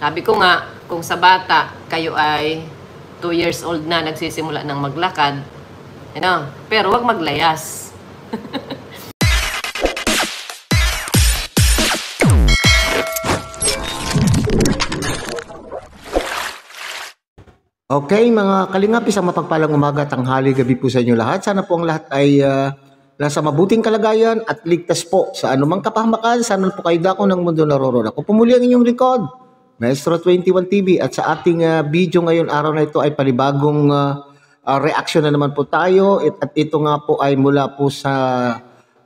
Sabi ko nga, kung sa bata, kayo ay 2 years old na, nagsisimula ng maglakad, pero wag maglayas. Okay, mga kalingap, isang mapagpalang umaga, tanghali, gabi po sa inyo lahat. Sana po ang lahat ay nasa mabuting kalagayan at ligtas po sa anumang kapahamakan. Sana po kayo dako ng mundo naroroon. Ako pumuli ang inyong likod, Maestro 21 TV, at sa ating video ngayon araw na ito ay panibagong reaction na naman po tayo. At ito nga po ay mula po sa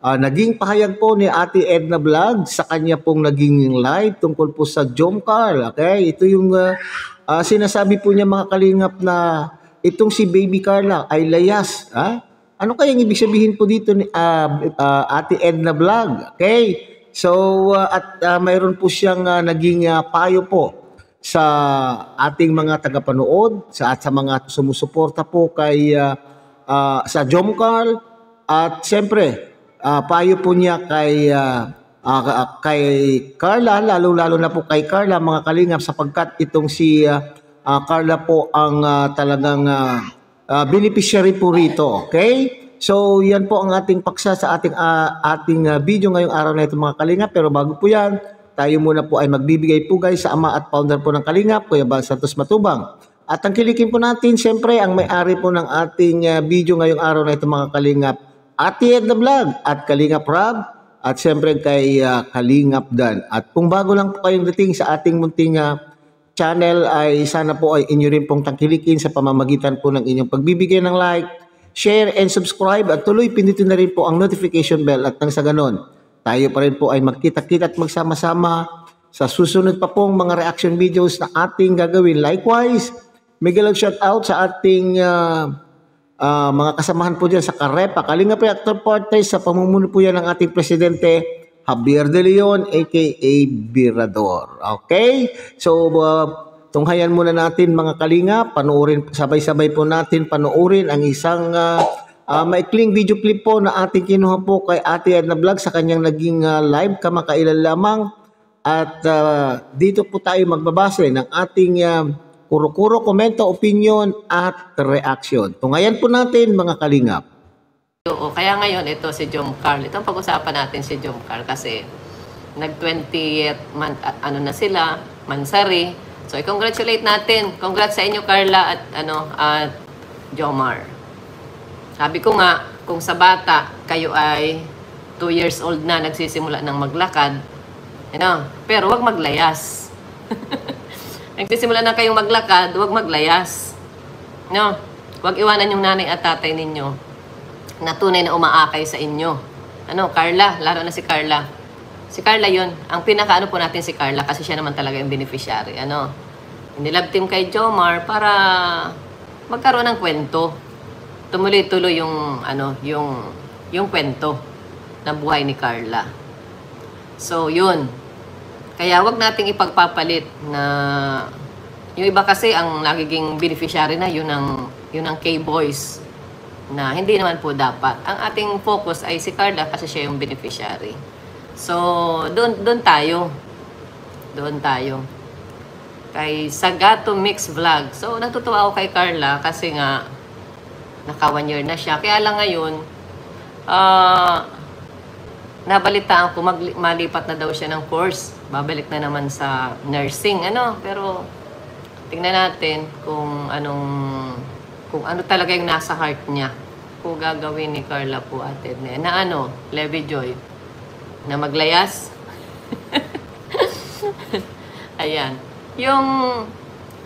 naging pahayag po ni Ate Edna Vlog sa kanya pong naging live tungkol po sa Jomcar. Okay, ito yung sinasabi po niya, mga kalingap, na itong si Baby Carla ay layas. Ano kayang ibig sabihin po dito ni Ate Edna Vlog? Okay, so at mayroon po siyang naging payo po sa ating mga tagapanood, at sa mga sumusuporta po kay sa Jomcar, at siyempre payo po niya kay Carla, lalo-lalo na po kay Carla, mga kalingap, sapagkat itong si Carla po ang talagang beneficiary po rito. Okay? So, yan po ang ating paksa sa ating video ngayong araw na ito, mga kalingap. Pero bago po yan, tayo muna po ay magbibigay po guys sa ama at founder po ng Kalingap, Kuya Bal Santos Matubang. At ang kilikin po natin, siyempre, ang may-ari po ng ating video ngayong araw na ito, mga kalingap, Ate Edna Vlog at Kalingap Rob, at siyempre kay Kalingap Dan. At kung bago lang po kayong dating sa ating munting channel, ay sana po ay inyo rin pong tangkilikin sa pamamagitan po ng inyong pagbibigay ng like, share, and subscribe, at tuloy pindutin na rin po ang notification bell, at nang sa ganon, tayo pa rin po ay magkita-kita at magsama-sama sa susunod pa pong mga reaction videos na ating gagawin. Likewise, mega shout out sa ating mga kasamahan po dyan sa Karepa, Kalingap Reactor Partners, sa pamumuno po yan ng ating Presidente Javier De Leon aka Birador. Okay? So, tunghayan muna natin, mga kalingap, panoorin, sabay-sabay po natin panoorin ang isang maikling video clip po na ating kinuha po kay Ate Edna Vlog sa kanyang naging live kamakailan lamang. At dito po tayo magbabase ng ating kuro-kuro, komento, opinion at reaction. Tunghayan po natin, mga kalingap. Oo, kaya ngayon ito si Jomcar. Itong pag-usapan natin si Jomcar kasi nag-20th month, na sila, Mansari. So, i-congratulate natin. Congrats sa inyo, Carla at Jomar. Sabi ko nga, kung sa bata, kayo ay 2 years old na, nagsisimula ng maglakad, pero wag maglayas. Nagsisimula na kayong maglakad, wag maglayas. Wag iwanan yung nanay at tatay ninyo na tunay na umaakay sa inyo. Carla, lalo na si Carla. Si Carla yun. Ang pinaka po natin si Carla kasi siya naman talaga yung beneficiary. Nilab team kay Jomar para magkaroon ng kwento. Tumuloy-tuloy yung kwento ng buhay ni Carla. So, yun. Kaya wag nating ipagpapalit na yung iba kasi ang nagiging beneficiary na yun ang K-Boys na hindi naman po dapat. Ang ating focus ay si Carla kasi siya yung beneficiary. So, doon tayo. Doon tayo. Kay Sagato Mix Vlog. So, natutuwa ako kay Carla kasi nga naka 1 year na siya. Kaya lang ngayon, nabalitaan ko malipat na daw siya ng course. Babalik na naman sa nursing. Pero tingnan natin kung ano talaga yung nasa heart niya. Kung gagawin ni Carla po, Ate Edna. Levi Joy. Na maglayas. Ayan. Yung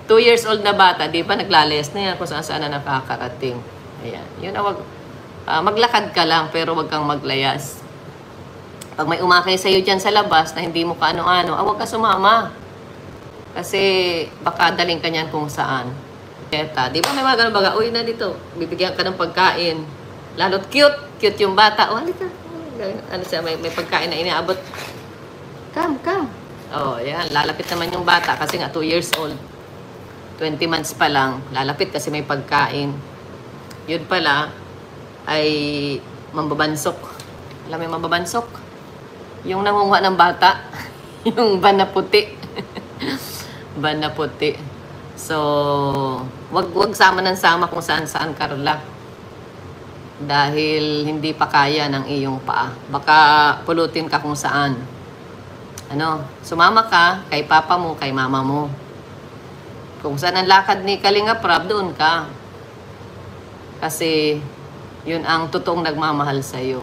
2 years old na bata, di ba naglalayas na yan kung saan na nakakarating. Ayan. Yun, maglakad ka lang pero wag kang maglayas. Pag may umakay sa'yo dyan sa labas na hindi mo kaano-ano, wag ka sumama. Kasi baka daling ka niyan kung saan. Di ba may mga ganun baga, uy na dito, bibigyan ka ng pagkain. Lalo't cute yung bata. Halika. Siya, may pagkain na inaabot. Come. Yan. Lalapit naman yung bata kasi nga 2 years old. 20 months pa lang. Lalapit kasi may pagkain. Yun pala ay mambabansok. Alam mo yung mambabansok? Yung nangunguha ng bata. Yung ban na puti. Ban na puti. So, wag sama ng sama kung saan-saan, Carla. Dahil hindi pa kaya ng iyong paa. Baka pulutin ka kung saan. Sumama ka kay papa mo, kay mama mo. Kung saan ang lakad ni Kalinga Prab, doon ka. Kasi, yun ang totoong nagmamahal sa'yo.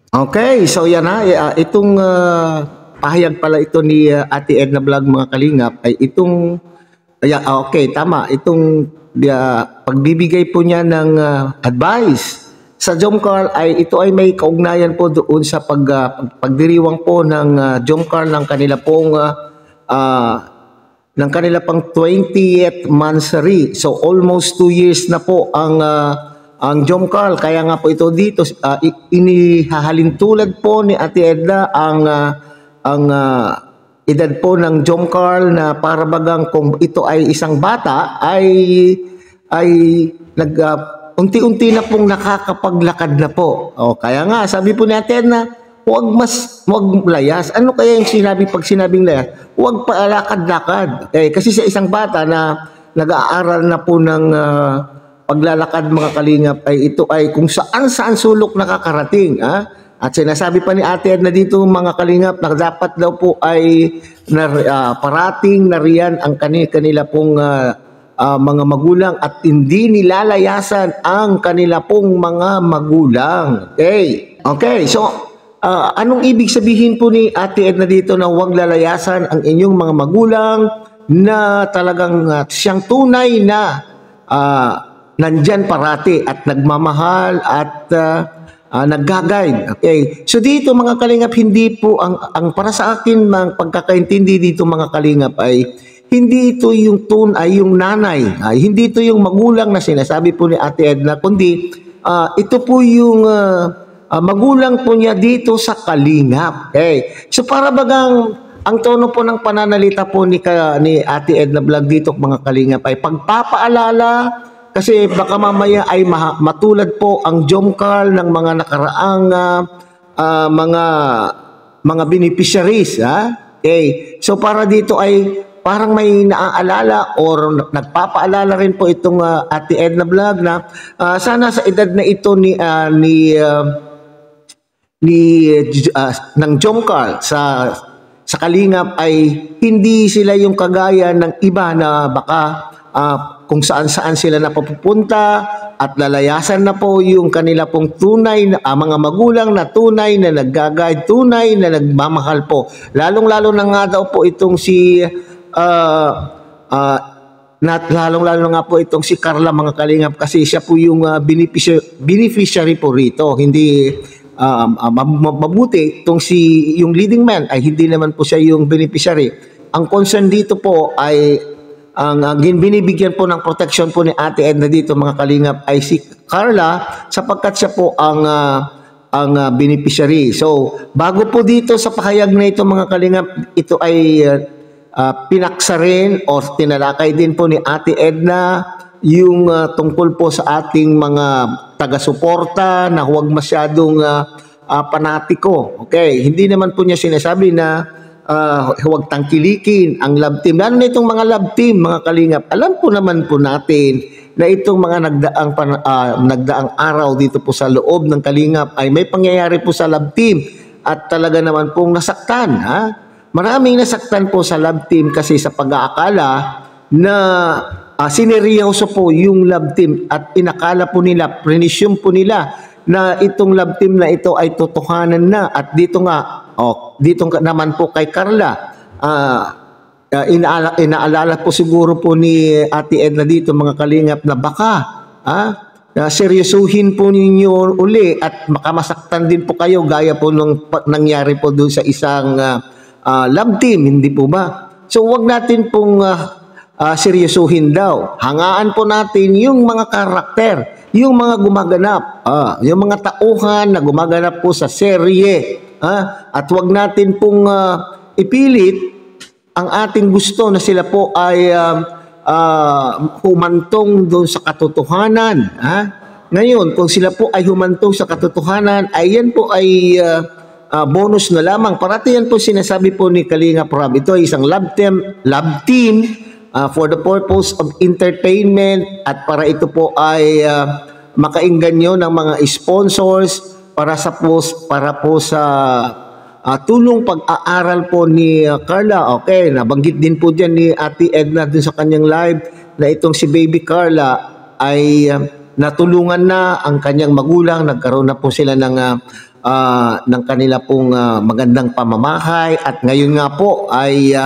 Okay, so yan na. Itong pahayag pala ito ni Ate Edna Vlog, mga kalingap, ay itong, okay, tama. Itong pagbibigay po niya ng advice sa Jomcarl ay ito ay may kaugnayan po doon sa pagdiriwang po ng Jomcarl ng kanila pong ng kanila pang 20th monthsary. So almost 2 years na po ang Jomcarl. Kaya nga po ito dito inihahalin tulad po ni Ate Edna ang edad po ng Jomcarl na para bagang kung ito ay isang bata ay unti-unti na pong nakakapaglakad na po. Kaya nga sabi po ni Ate Edna, huwag layas. Ano kaya yung pag sinabing layas? Huwag paalakad-lakad. Kasi sa isang bata na nag-aaral na po ng paglalakad, mga kalingap, ay ito ay kung saan sulok nakakarating. At sinasabi pa ni Ate Edna dito, mga kalingap, na dapat daw po ay parating na riyan ang kanila pong mga magulang at hindi nilalayasan ang kanila pong mga magulang. Okay, so anong ibig sabihin po ni Ate Edna dito na huwag lalayasan ang inyong mga magulang na talagang siyang tunay na nandyan parati at nagmamahal at nag-guide. Okay, so dito, mga kalingap, hindi po ang para sa akin, ang pagkakaintindi dito, mga kalingap, ay hindi ito yung yung nanay, hindi ito yung magulang na sinasabi po ni Ate Edna, kundi ito po yung magulang po niya dito sa kalingap. So para bagang ang tono po ng pananalita po ni Ate Edna Vlog dito, mga kalingap, ay pagpapaalala, kasi baka mamaya ay matulad po ang Jomcarl ng mga nakaraang mga beneficiaries. So para dito ay parang may naaalala or nagpapaalala rin po itong Ate Edna Vlog na sana sa edad na ito ng Jomcarl sa kalingap ay hindi sila yung kagaya ng iba na baka kung saan-saan sila napupunta at lalayasan na po yung kanila pong tunay na mga magulang na tunay na nag-guide, tunay na nagmamahal po. Lalong-lalo na nga daw po itong lalong-lalo nga po itong si Carla, mga kalingap, kasi siya po yung beneficiary po rito. Hindi mabuti itong yung leading man ay hindi naman po siya yung beneficiary. Ang concern dito po ay ang binibigyan po ng protection po ni Ate Edna dito, mga kalingap, ay si Carla, sapagkat siya po ang beneficiary. So bago po dito sa pahayag na ito, mga kalingap, ito ay pinaksa rin o tinalakay din po ni Ate Edna yung tungkol po sa ating mga taga-suporta na huwag masyadong panatiko. Okay, hindi naman po niya sinasabi na huwag tangkilikin ang love team. Lalo na itong mga love team, mga kalingap. Alam po naman po natin na itong mga nagdaang araw dito po sa loob ng kalingap ay may pangyayari po sa love team at talaga naman pong nasaktan. Maraming nasaktan po sa love team kasi sa pag-aakala na sineryoso po yung love team at inakala po nila, prenisyum po nila na itong love team na ito ay totohanan na. At dito nga, dito naman po kay Carla, inaalala po siguro po ni Ate Edna dito, mga kalingap, na baka seryosuhin po ninyo uli at makamasaktan din po kayo gaya po nung nangyari po doon sa isang love team, hindi po ba? So wag natin pong seryosuhin daw. Hangaan po natin yung mga karakter, yung mga gumaganap, yung mga tauhan na gumaganap po sa serye. At wag natin pong ipilit ang ating gusto na sila po ay humantong doon sa katotohanan. Ngayon, kung sila po ay humantong sa katotohanan, ay yan po ay bonus na lamang. Parati yan po sinasabi po ni Kalinga Prab. Ito ay isang love team for the purpose of entertainment at para ito po ay makaingganyo ng mga sponsors para po sa tulong pag-aaral po ni Carla. Okay, nabanggit din po diyan ni Ate Edna dun sa kanyang live na itong si Baby Carla ay natulungan na ang kanyang magulang, nagkaroon na po sila ng kanila pong magandang pamamahay at ngayon nga po ay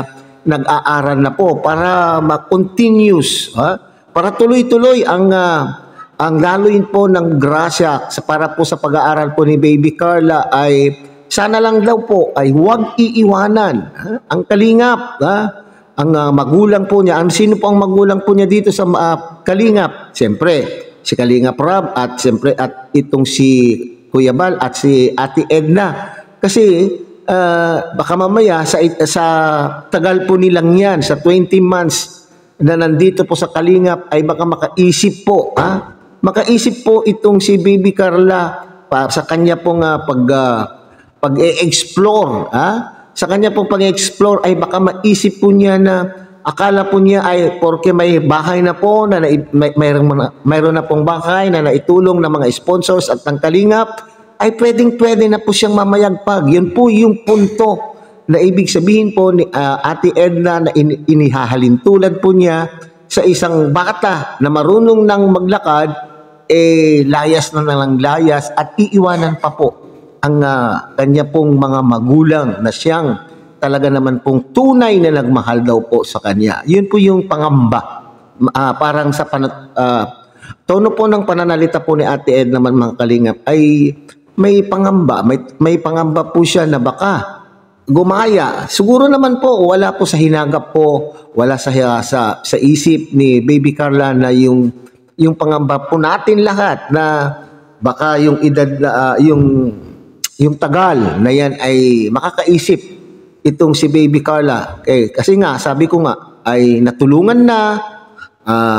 nag-aaral na po para ma-continuous, para tuloy-tuloy ang galoyin po ng grasya para po sa pag-aaral po ni Baby Carla ay sana lang daw po ay huwag iiwanan ang kalingap, ang magulang po niya. Sino po ang magulang po niya dito sa kalingap? Siyempre, si Kalinga Prab at siyempre at itong si Kuya Bal at si Ate Edna. Kasi baka mamaya sa tagal po nilang yan, sa 20 months na nandito po sa Kalingap ay baka makaisip po, makaisip po itong si Baby Carla sa kanya pong pag-e-explore, sa kanya pong pag-explore ay baka maisip po niya na akala po niya ay porke may bahay na po, na mayroon na pong bahay na naitulong ng mga sponsors at ng Kalingap, ay pwedeng-pwede na po siyang mamayagpag. Yun po yung punto na ibig sabihin po ni Ate Edna na inihahalin tulad po niya sa isang bata na marunong nang maglakad, layas na lang layas at iiwanan pa po ang kanya pong mga magulang na siyang talaga naman pong tunay na nagmahal daw po sa kanya. Yun po yung pangamba. Parang sa tono po ng pananalita po ni Ate Ed naman mga Kalingap ay may pangamba. May pangamba po siya na baka gumaya. Siguro naman po wala po sa hinagap po, wala sa isip ni Baby Carla na yung pangamba po natin lahat na baka yung edad yung tagal na yan ay makakaisip itong si Baby Carla. Kasi nga, sabi ko nga, ay natulungan na,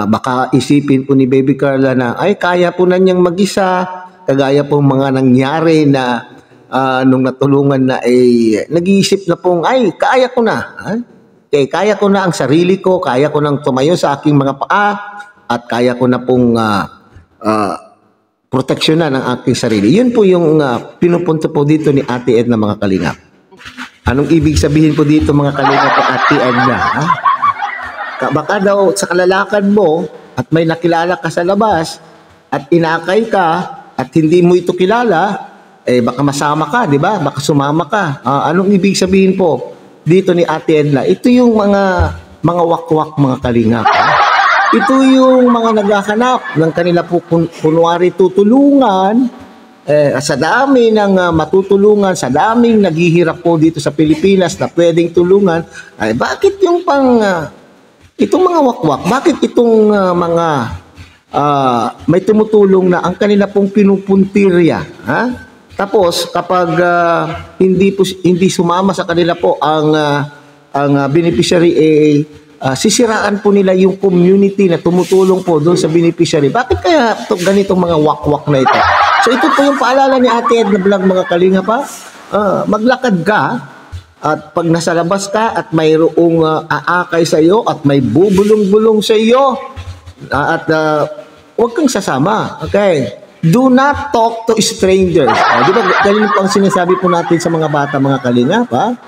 baka isipin po ni Baby Carla na, ay kaya po na niyang mag-isa, kagaya pong mga nangyari na nung natulungan na ay nag-iisip na pong, ay kaya ko na. Kaya ko na ang sarili ko, kaya ko nang tumayo sa aking mga paa, at kaya ko na pong proteksyonan ang aking sarili. Yun po yung pinupunto po dito ni Ate Edna mga Kalingap. Anong ibig sabihin po dito mga Kalingap at Ate Edna? Baka daw sa kalalakad mo at may nakilala ka sa labas at inakay ka at hindi mo ito kilala, baka masama ka, di ba? Baka sumama ka. Anong ibig sabihin po dito ni Ate Edna? Ito yung mga wakwak mga Kalingap. Ito yung mga naghahanap ng kanila po kunwari tutulungan sa dami ng matutulungan, sa daming naghihirap po dito sa Pilipinas na pwedeng tulungan. Ay bakit yung itong mga wakwak, bakit itong mga may tumutulong na ang kanila pong pinupuntirya, Tapos kapag hindi sumama sa kanila po ang beneficiary sisiraan po nila yung community na tumutulong po doon sa beneficiary. Bakit kaya ganitong mga wakwak na ito? So ito po yung paalala ni Ate Ed na vlog mga Kalinga pa. Maglakad ka at pag nasa labas ka at mayroong aakay sa iyo at may bubulong-bulong sa iyo at huwag kang sasama. Okay? Do not talk to strangers. Di ba ganun po ang sinasabi po natin sa mga bata mga Kalinga pa?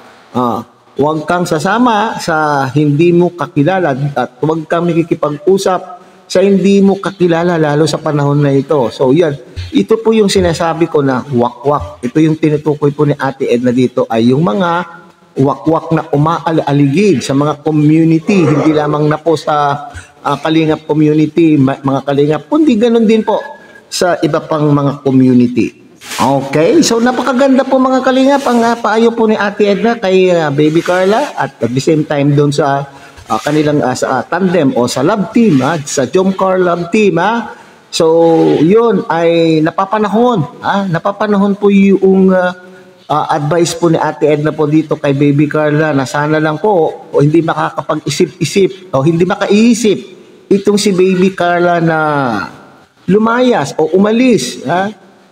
Huwag kang sasama sa hindi mo kakilala at huwag kang makikipag-usap sa hindi mo kakilala lalo sa panahon na ito. So yan, ito po yung sinasabi ko na wakwak. Ito yung tinutukoy po ni Ate Edna dito ay yung mga wakwak na umaaligid sa mga community. Hindi lamang na po sa Kalingap community, mga Kalingap, kundi ganun din po sa iba pang mga community. Okay, so napakaganda po mga Kalingap ang paayo po ni Ate Edna kay Baby Carla at the same time doon sa kanilang sa tandem o sa love team, sa Jomcar love team. So yun ay napapanahon po yung advice po ni Ate Edna po dito kay Baby Carla na sana lang po o hindi makakapag-isip-isip o hindi makaisip itong si Baby Carla na lumayas o umalis.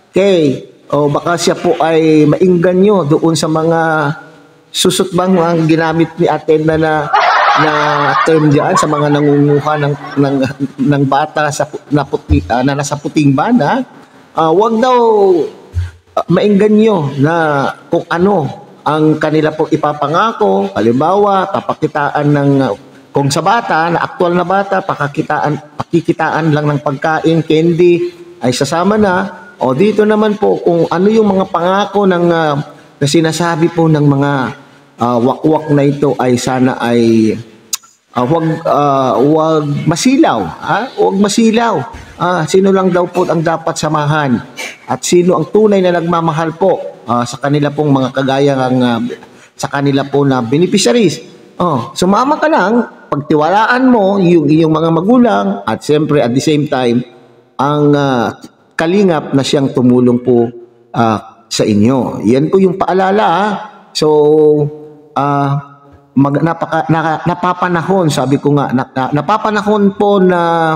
Okay. o baka siya po ay maingganyo doon sa mga susutbang ang ginamit ni Ate Edna na term diyan sa mga nangunguha ng bata sa na nasa puting bana. Wag daw maingganyo na kung ano ang kanila pong ipapangako. Halimbawa, papakitaan ng kung sa bata, na aktual na bata, pakikitaan lang ng pagkain, candy, ay sasama na. O dito naman po, kung ano yung mga pangako na sinasabi po ng mga wakwak na ito ay sana ay wag masilaw. Wag masilaw. Sino lang daw po ang dapat samahan at sino ang tunay na nagmamahal po sa kanila pong mga kagaya sa kanila po na beneficiaries. Sumama ka lang, pagtiwalaan mo yung iyong mga magulang at siyempre at the same time ang kalingap na siyang tumulong po sa inyo. Yan po yung paalala. So napapanahon, sabi ko nga, napapanahon po na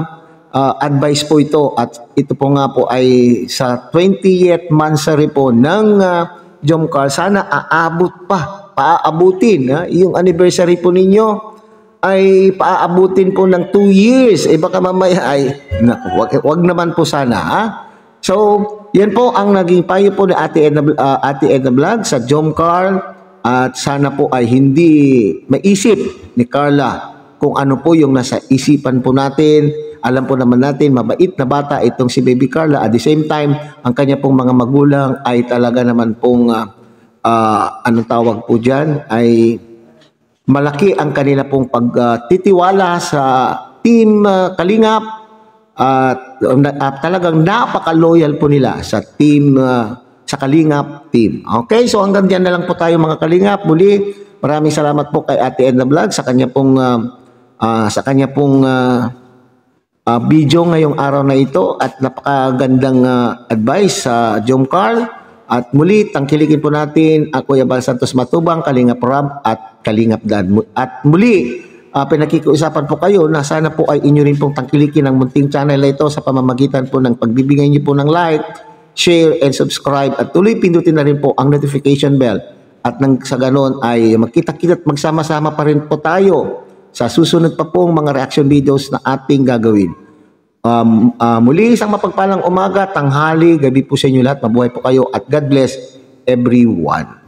advice po ito at ito po nga po ay sa 20th monthsary po ng Jomcar. Sana paaabutin yung anniversary po ninyo ay paaabutin po ng 2 years. Baka mamaya ay wag naman po sana. So yan po ang naging payo po ni Ate Edna Vlog sa Jomcar. At sana po ay hindi maisip ni Carla kung ano po yung nasa isipan po natin. Alam po naman natin, mabait na bata itong si Baby Carla. At the same time, ang kanya pong mga magulang ay talaga naman pong, anong tawag po dyan, ay malaki ang kanila pong pagtitiwala sa Team Kalingap. At talagang napaka-loyal po nila sa Team sa Kalingap team. Okay, so hanggang diyan na lang po tayo mga Kalingap. Muli, maraming salamat po kay Ate Edna Vlog sa kanya pong video ngayong araw na ito at napakagandang advice sa Jomcar. At muli, tangkilikin po natin Kuya Bal Santos Matubang, Kalingap Rob at Kalingap Dad. At muli, pinakikiusapan po kayo na sana po ay inyo rin pong tangkilikin ang munting channel na ito sa pamamagitan po ng pagbibigay niyo po ng like, share and subscribe at tuloy pindutin na rin po ang notification bell at nang sa ganon ay magkita-kita at magsama-sama pa rin po tayo sa susunod pa pong mga reaction videos na ating gagawin. Muli isang mapagpalang umaga, tanghali, gabi po sa inyo lahat. Mabuhay po kayo at God bless everyone.